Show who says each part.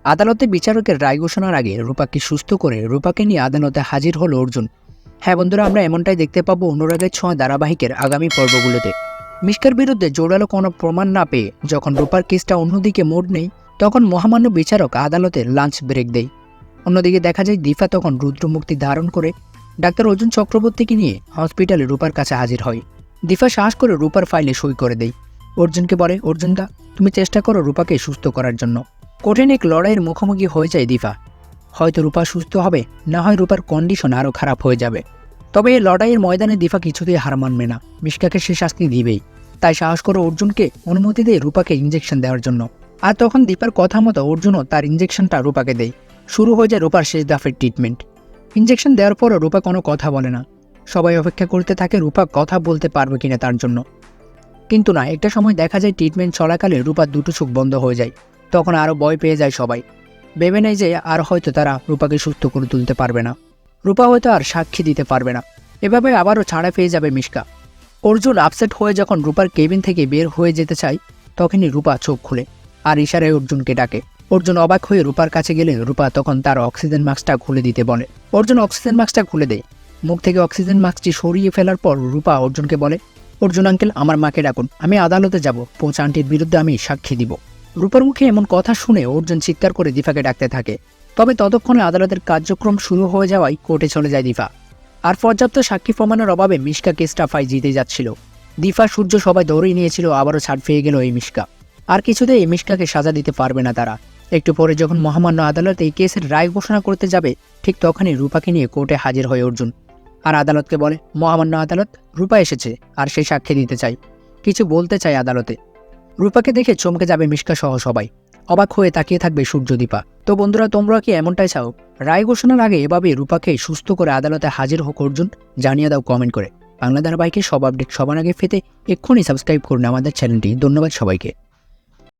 Speaker 1: আদালতে বিচারকের রায় ঘোষণার আগে রূপাকে সুস্থ করে রূপাকে নিয়ে আদালতে হাজির হলো অর্জুন। হ্যাঁ বন্ধুরা, আমরা এমনটাই দেখতে পাবো অনুরাগের ছোঁয়া ধারাবাহিকের আগামী পর্বগুলোতে। মিশকার বিরুদ্ধে জোরালো কোনো প্রমাণ না পেয়ে যখন রূপার কেসটা অন্যদিকে মোড় নেই, তখন মহামান্য বিচারক আদালতে লাঞ্চ ব্রেক দেয়। অন্যদিকে দেখা যায় দীপা তখন রুদ্রমুক্তি ধারণ করে ডাক্তার অর্জুন চক্রবর্তীকে নিয়ে হসপিটালে রূপার কাছে হাজির হয়। দীপা সাহস করে রূপার ফাইলে সই করে দেয়। অর্জুনকে বলে, অর্জুনদা, তুমি চেষ্টা করো রূপাকে সুস্থ করার জন্য। কঠিন এক লড়াইয়ের মুখোমুখি হয়ে যায় দীপা। হয়তো রূপা সুস্থ হবে, না হয় রূপার কন্ডিশন আরও খারাপ হয়ে যাবে। তবে এই লড়াইয়ের ময়দানে দীপা কিছুতেই হার মানবে না, মিশকাকে সে শাস্তি দিবেই। তাই সাহস করে অর্জুনকে অনুমতি দেয় রূপাকে ইঞ্জেকশন দেওয়ার জন্য। আর তখন দীপার কথা মতো অর্জুনও তার ইঞ্জেকশনটা রূপাকে দেয়। শুরু হয়ে যায় রূপার শেষ দাফের ট্রিটমেন্ট। ইঞ্জেকশন দেওয়ার পরও রূপা কোনো কথা বলে না। সবাই অপেক্ষা করতে থাকে রূপা কথা বলতে পারবে কিনা তার জন্য। কিন্তু না, একটা সময় দেখা যায় ট্রিটমেন্ট চলাকালে রূপার দুটো চোখ বন্ধ হয়ে যায়। তখন আরও ভয় পেয়ে যায় সবাই। ভেবে নেয় যে আর হয়তো তারা রূপাকে সুস্থ করে তুলতে পারবে না। রূপা হয়তো আর সাক্ষী দিতে পারবে না। এভাবে আবারও ছাড়া পেয়ে যাবে মিশকা। অর্জুন আপসেট হয়ে যখন রূপার কেবিন থেকে বের হয়ে যেতে চায়, তখনই রূপা চোখ খুলে আর ইশারায় অর্জুনকে ডাকে। অর্জুন অবাক হয়ে রূপার কাছে গেলে রূপা তখন তার অক্সিজেন মাস্কটা খুলে দিতে বলে। অর্জুন অক্সিজেন মাস্কটা খুলে দেয়। মুখ থেকে অক্সিজেন মাস্কটি সরিয়ে ফেলার পর রূপা অর্জুনকে বলে, অর্জুন আঙ্কেল, আমার মাকে ডাকুন, আমি আদালতে যাব, পোঁচ আন্টির বিরুদ্ধে আমি সাক্ষী দিব। রূপার মুখে এমন কথা শুনে অর্জুন চিৎকার করে দীপাকে ডাকতে থাকে। তবে ততক্ষণে আদালতের কার্যক্রম শুরু হয়ে যাওয়ায় কোর্টে চলে যায় দীপা। আর পর্যাপ্ত সাক্ষী প্রমাণের অভাবে মিশকা কেসটা ফাই জিতে যাচ্ছিল। দীপা সূর্য সবাই দৌড়িয়ে নিয়েছিল, আবারও ছাড় পেয়ে গেল এই মিশকা। আর কিছুতেই এই মিশকাকে সাজা দিতে পারবে না তারা। একটু পরে যখন মহামান্য আদালত এই কেসের রায় ঘোষণা করতে যাবে, ঠিক তখনই রূপাকে নিয়ে কোর্টে হাজির হয় অর্জুন। আর আদালতকে বলে, মহামান্য আদালত, রূপা এসেছে আর সে সাক্ষী দিতে চাই, কিছু বলতে চাই আদালতে। রূপাকে দেখে চমকে যাবে মিশকা সহ সবাই। অবাক হয়ে তাকিয়ে থাকবে সূর্যদীপা। তো বন্ধুরা, তোমরা কি এমনটাই চাও রায় ঘোষণার আগে এভাবে রূপাকে সুস্থ করে আদালতে হাজির হোক অর্জুন? জানিয়ে দাও কমেন্ট করে। বাংলা ধারাবাহিকের সব আপডেট সবার আগে পেতে এক্ষুনি সাবস্ক্রাইব করুন আমাদের চ্যানেলটি। ধন্যবাদ সবাইকে।